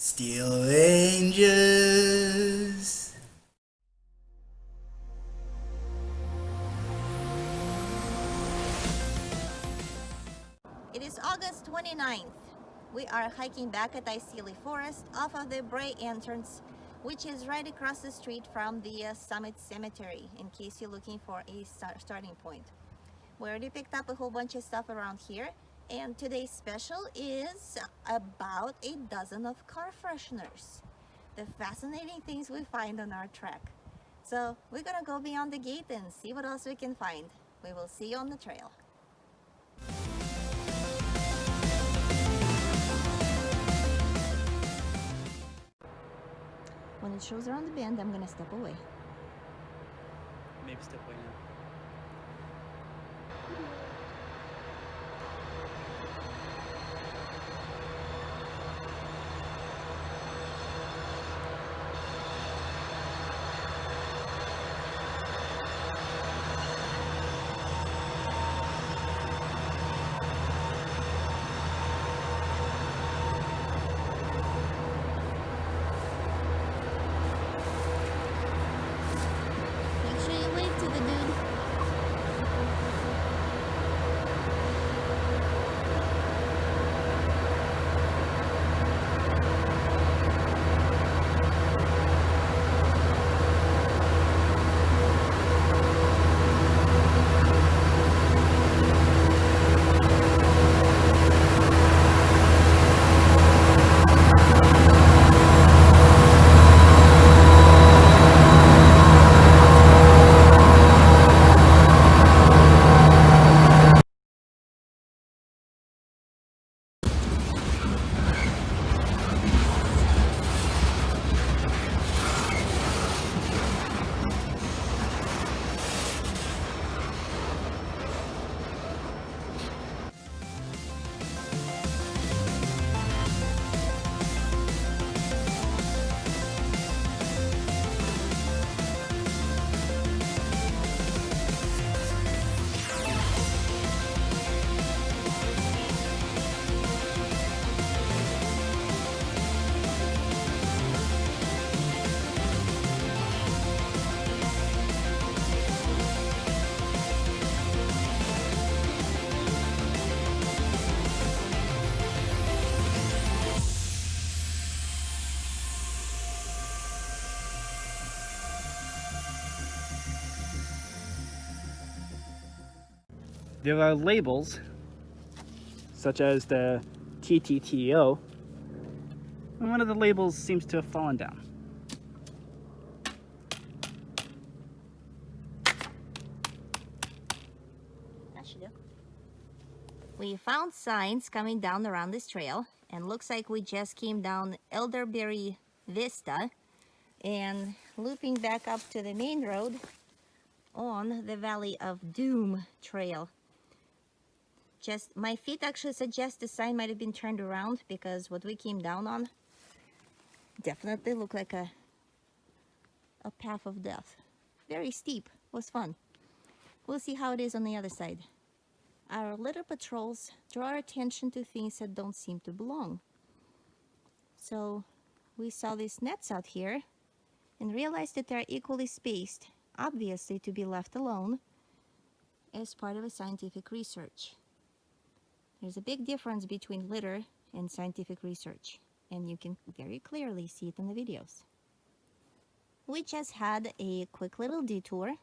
Steel Rangers. It is August 29th. We are hiking back at Eisele Forest off of the Bray entrance, which is right across the street from the Summit Cemetery, in case you're looking for a starting point. We already picked up a whole bunch of stuff around here, and today's special is about a dozen of car fresheners. The fascinating things we find on our trek. So we're gonna go beyond the gate and see what else we can find. We will see you on the trail. When it shows around the bend, I'm gonna step away. Maybe step away now. Make sure you wave to the dude. There are labels, such as the TTTO, and one of the labels seems to have fallen down. That should do. We found signs coming down around this trail, and looks like we just came down Elderberry Vista and looping back up to the main road on the Valley of Doom trail. Just my feet actually suggest the sign might have been turned around, because what we came down on definitely looked like a path of death. Very steep. Was fun. We'll see how it is on the other side. Our litter patrols draw our attention to things that don't seem to belong. So we saw these nets out here and realized that they're equally spaced, obviously to be left alone as part of a scientific research. There's a big difference between litter and scientific research, and you can very clearly see it in the videos. We just had a quick little detour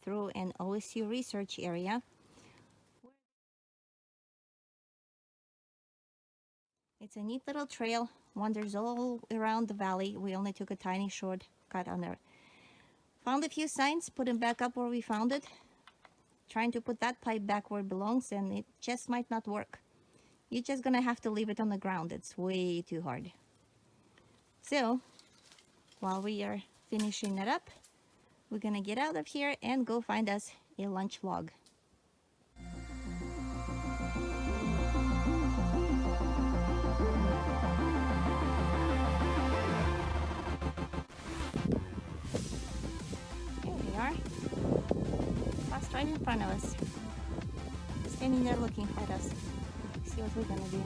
through an OSU research area. It's a neat little trail, wanders all around the valley. We only took a tiny shortcut on there. Found a few signs, put them back up where we found it. Trying to put that pipe back where it belongs, and it just might not work. You're just gonna have to leave it on the ground. It's way too hard. So, while we are finishing it up, we're gonna get out of here and go find us a lunch log. There we are. Passed right in front of us. Standing there looking at us. See what we're gonna do.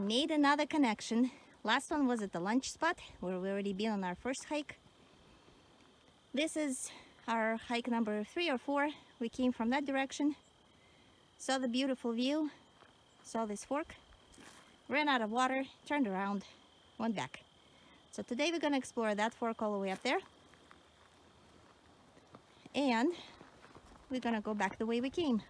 made another connection. Last one was at the lunch spot where we already been on our first hike. This is our hike number 3 or 4. We came from that direction, saw the beautiful view, saw this fork, ran out of water, turned around, went back. So today we're gonna explore that fork all the way up there, and we're gonna go back the way we came.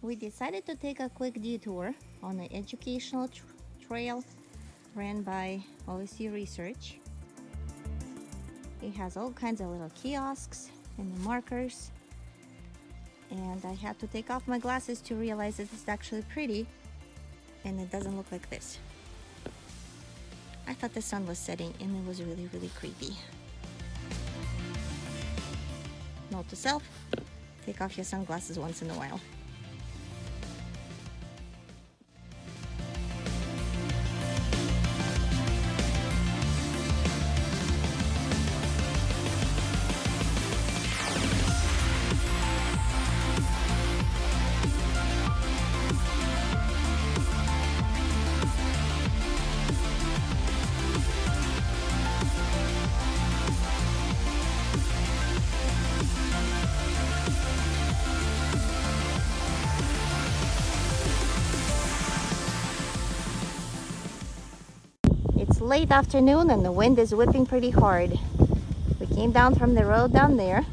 We decided to take a quick detour on an educational trail ran by OSU Research. It has all kinds of little kiosks and the markers, and I had to take off my glasses to realize that it's actually pretty and it doesn't look like this. I thought the sun was setting and it was really, really creepy. Note to self, take off your sunglasses once in a while. It's late afternoon and the wind is whipping pretty hard. We came down from the road down there.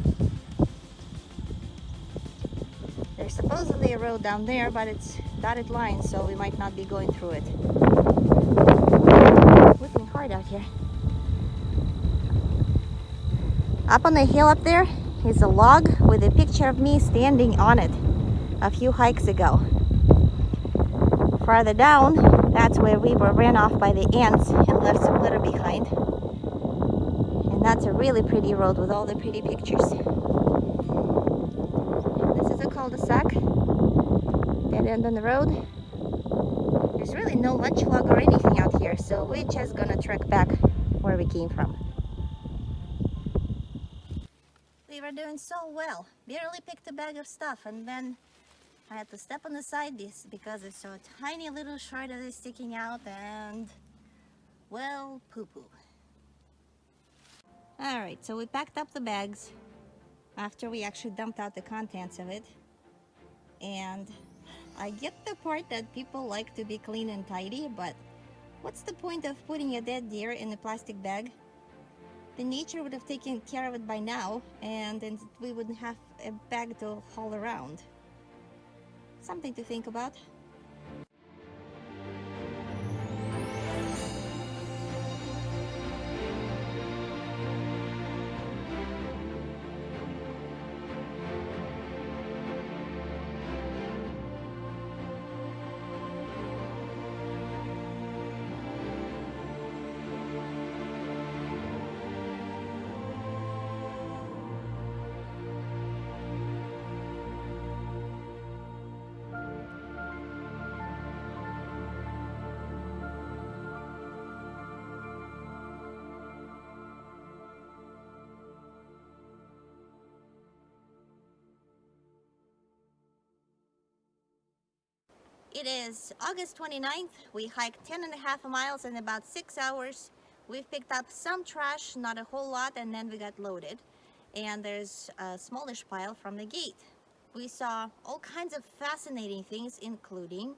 There's supposedly a road down there, but it's dotted lines, so we might not be going through it. Whipping hard out here. Up on the hill up there is a log with a picture of me standing on it a few hikes ago. Farther down, that's where we were ran off by the ants and left some litter behind. And that's a really pretty road with all the pretty pictures. This is a cul-de-sac, dead end on the road. There's really no lunch log or anything out here, so we're just gonna trek back where we came from. We were doing so well, barely picked a bag of stuff, and then I had to step on the side because it's so tiny little short that is sticking out, and well, poo-poo. Alright, so we packed up the bags after we actually dumped out the contents of it, and I get the part that people like to be clean and tidy, but what's the point of putting a dead deer in a plastic bag? The nature would have taken care of it by now, and then we wouldn't have a bag to haul around. Something to think about. It is August 29th. We hiked 10.5 miles in about 6 hours. We've picked up some trash, not a whole lot, and then we got loaded. And there's a smallish pile from the gate. We saw all kinds of fascinating things, including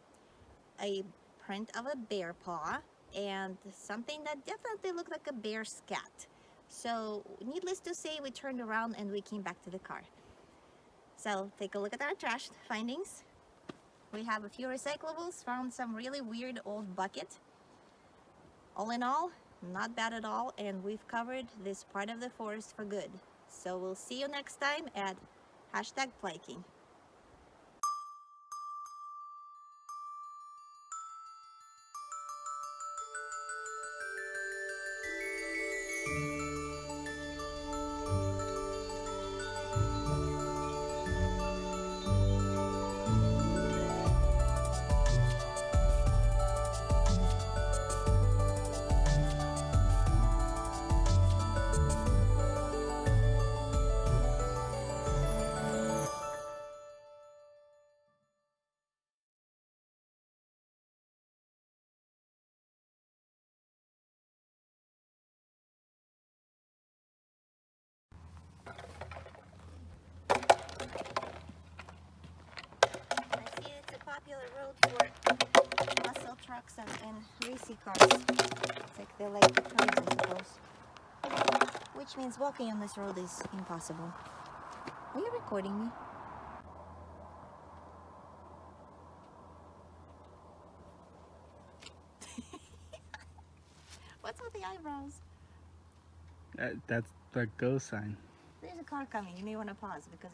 a print of a bear paw and something that definitely looked like a bear scat. So, needless to say, we turned around and we came back to the car. So, take a look at our trash findings. We have a few recyclables, found some really weird old bucket. All in all, not bad at all, and we've covered this part of the forest for good. So we'll see you next time at #pliking. I see it's a popular road for muscle trucks and racy cars. It's like they like the curves, I suppose. Which means walking on this road is impossible. Are you recording me? What's with the eyebrows? That's the go sign. There's a car coming. You may want to pause because